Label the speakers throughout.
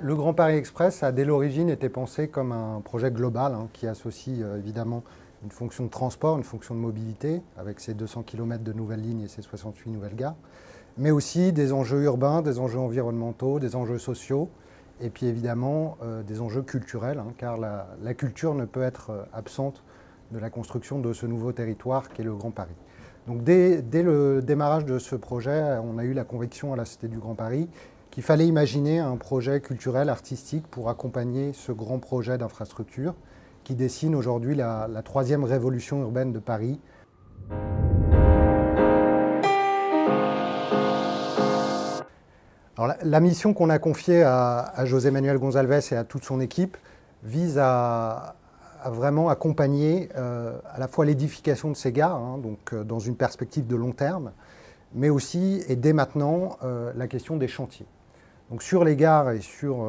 Speaker 1: Le Grand Paris Express a dès l'origine été pensé comme un projet global qui associe évidemment une fonction de transport, une fonction de mobilité avec ses 200 km de nouvelles lignes et ses 68 nouvelles gares, mais aussi des enjeux urbains, des enjeux environnementaux, des enjeux sociaux et puis évidemment des enjeux culturels car la culture ne peut être absente de la construction de ce nouveau territoire qu'est le Grand Paris. Donc dès le démarrage de ce projet, on a eu la conviction à la Cité du Grand Paris qu'il fallait imaginer un projet culturel, artistique pour accompagner ce grand projet d'infrastructure qui dessine aujourd'hui la troisième révolution urbaine de Paris. Alors, la mission qu'on a confiée à José Manuel González et à toute son équipe vise à vraiment accompagner à la fois l'édification de ces gares, donc dans une perspective de long terme, mais aussi, et dès maintenant, la question des chantiers. Donc sur les gares et sur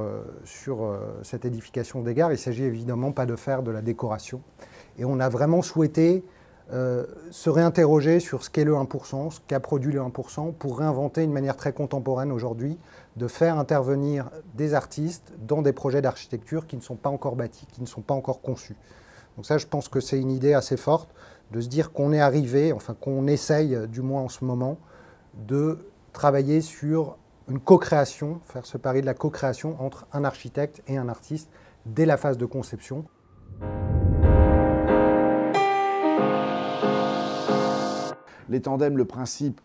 Speaker 1: cette édification des gares, il ne s'agit évidemment pas de faire de la décoration. Et on a vraiment souhaité se réinterroger sur ce qu'est le 1%, ce qu'a produit le 1%, pour réinventer une manière très contemporaine aujourd'hui de faire intervenir des artistes dans des projets d'architecture qui ne sont pas encore bâtis, qui ne sont pas encore conçus. Donc ça, je pense que c'est une idée assez forte de se dire qu'on est arrivé, enfin qu'on essaye du moins en ce moment, de travailler sur une co-création, faire ce pari de la co-création entre un architecte et un artiste dès la phase de conception.
Speaker 2: Les tandems, le principe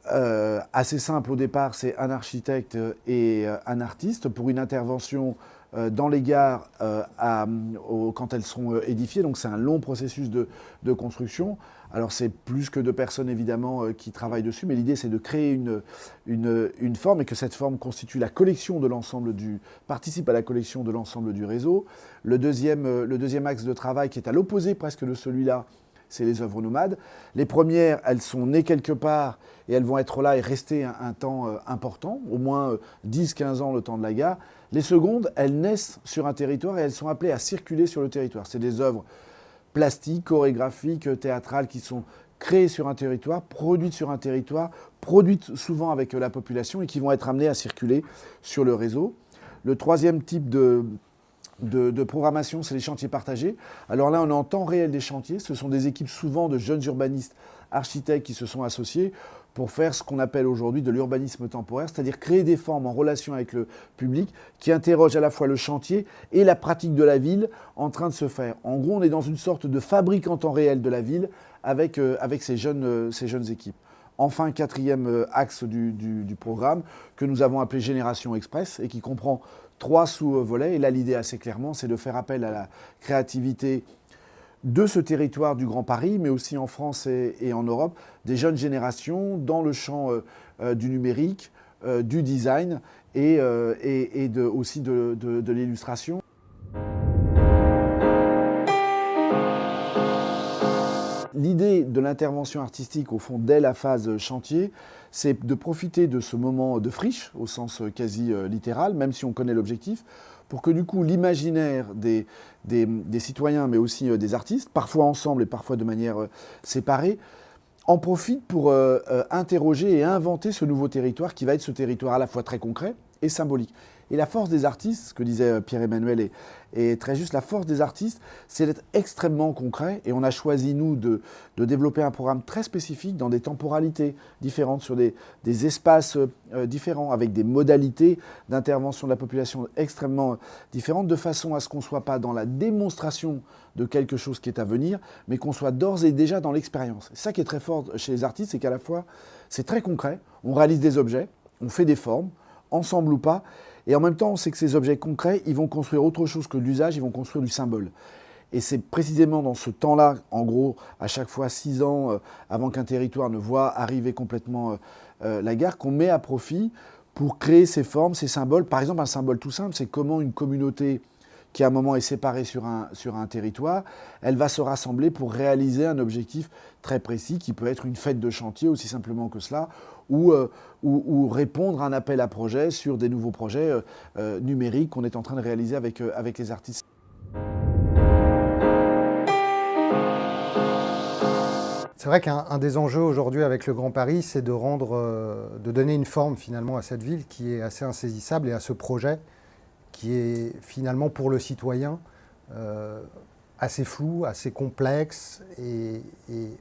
Speaker 2: assez simple au départ, c'est un architecte et un artiste pour une intervention dans les gares quand elles seront édifiées. Donc c'est un long processus de construction. Alors c'est plus que 2 personnes évidemment qui travaillent dessus, mais l'idée c'est de créer une forme et que cette forme constitue la collection de l'ensemble participe à la collection de l'ensemble du réseau. Le deuxième axe de travail qui est à l'opposé presque de celui-là, c'est les œuvres nomades. Les premières, elles sont nées quelque part et elles vont être là et rester un temps important, au moins 10-15 ans le temps de la gare. Les secondes, elles naissent sur un territoire et elles sont appelées à circuler sur le territoire. C'est des œuvres plastiques, chorégraphiques, théâtrales qui sont créées sur un territoire, produites sur un territoire, produites souvent avec la population et qui vont être amenées à circuler sur le réseau. Le troisième type de programmation, c'est les chantiers partagés. Alors là, on est en temps réel des chantiers. Ce sont des équipes souvent de jeunes urbanistes, architectes qui se sont associés pour faire ce qu'on appelle aujourd'hui de l'urbanisme temporaire, c'est-à-dire créer des formes en relation avec le public qui interrogent à la fois le chantier et la pratique de la ville en train de se faire. En gros, on est dans une sorte de fabrique en temps réel de la ville avec ces jeunes équipes. Enfin, quatrième axe du programme que nous avons appelé Génération Express et qui comprend 3 sous-volets. Et là, l'idée assez clairement, c'est de faire appel à la créativité de ce territoire du Grand Paris, mais aussi en France et en Europe, des jeunes générations dans le champ du numérique, du design et aussi de l'illustration. L'idée de l'intervention artistique, au fond, dès la phase chantier, c'est de profiter de ce moment de friche, au sens quasi littéral, même si on connaît l'objectif, pour que du coup l'imaginaire des citoyens, mais aussi des artistes, parfois ensemble et parfois de manière séparée, en profite pour interroger et inventer ce nouveau territoire qui va être ce territoire à la fois très concret et symbolique. Et la force des artistes, ce que disait Pierre-Emmanuel est très juste, la force des artistes, c'est d'être extrêmement concret. Et on a choisi, nous, de développer un programme très spécifique dans des temporalités différentes, sur des espaces différents, avec des modalités d'intervention de la population extrêmement différentes, de façon à ce qu'on ne soit pas dans la démonstration de quelque chose qui est à venir, mais qu'on soit d'ores et déjà dans l'expérience. C'est ça qui est très fort chez les artistes, c'est qu'à la fois, c'est très concret, on réalise des objets, on fait des formes, ensemble ou pas, et en même temps, on sait que ces objets concrets, ils vont construire autre chose que l'usage, ils vont construire du symbole. Et c'est précisément dans ce temps-là, en gros, à chaque fois 6 ans avant qu'un territoire ne voit arriver complètement la gare, qu'on met à profit pour créer ces formes, ces symboles. Par exemple, un symbole tout simple, c'est comment une communauté qui à un moment est séparée sur un territoire, elle va se rassembler pour réaliser un objectif très précis qui peut être une fête de chantier, aussi simplement que cela, ou répondre à un appel à projet sur des nouveaux projets numériques qu'on est en train de réaliser avec les artistes.
Speaker 1: C'est vrai qu'un des enjeux aujourd'hui avec le Grand Paris, c'est de donner une forme finalement à cette ville qui est assez insaisissable et à ce projet. qui est finalement pour le citoyen assez flou, assez complexe et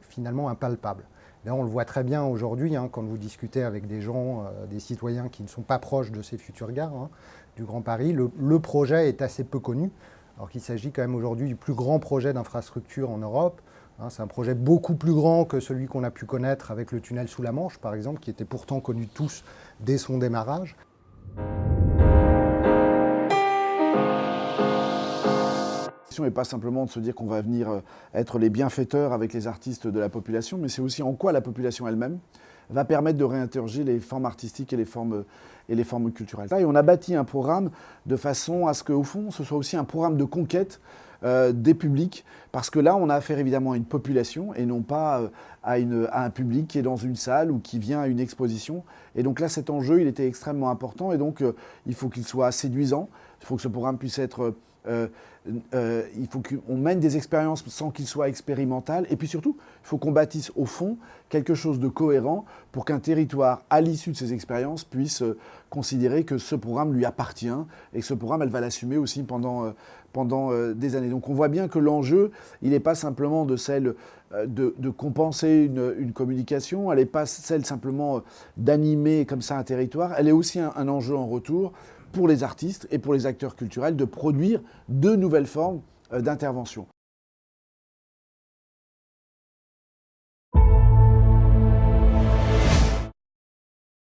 Speaker 1: finalement impalpable. Là, on le voit très bien aujourd'hui, hein, quand vous discutez avec des gens, des citoyens qui ne sont pas proches de ces futures gares, hein, du Grand Paris, le projet est assez peu connu, alors qu'il s'agit quand même aujourd'hui du plus grand projet d'infrastructure en Europe. Hein, c'est un projet beaucoup plus grand que celui qu'on a pu connaître avec le tunnel sous la Manche, par exemple, qui était pourtant connu de tous dès son démarrage.
Speaker 2: La question n'est pas simplement de se dire qu'on va venir être les bienfaiteurs avec les artistes de la population, mais c'est aussi en quoi la population elle-même va permettre de réinterroger les formes artistiques et les formes culturelles. Et on a bâti un programme de façon à ce qu'au fond, ce soit aussi un programme de conquête des publics, parce que là, on a affaire évidemment à une population et non pas à un public qui est dans une salle ou qui vient à une exposition. Et donc là, cet enjeu, il était extrêmement important et donc il faut qu'il soit séduisant, il faut que ce programme puisse être... il faut qu'on mène des expériences sans qu'il soit expérimental. Et puis surtout, il faut qu'on bâtisse au fond quelque chose de cohérent pour qu'un territoire, à l'issue de ces expériences, puisse considérer que ce programme lui appartient et que ce programme, elle va l'assumer aussi pendant des années. Donc on voit bien que l'enjeu, il n'est pas simplement de celle de compenser une communication, elle n'est pas celle simplement d'animer comme ça un territoire, elle est aussi un enjeu en retour pour les artistes et pour les acteurs culturels de produire de nouvelles formes d'intervention.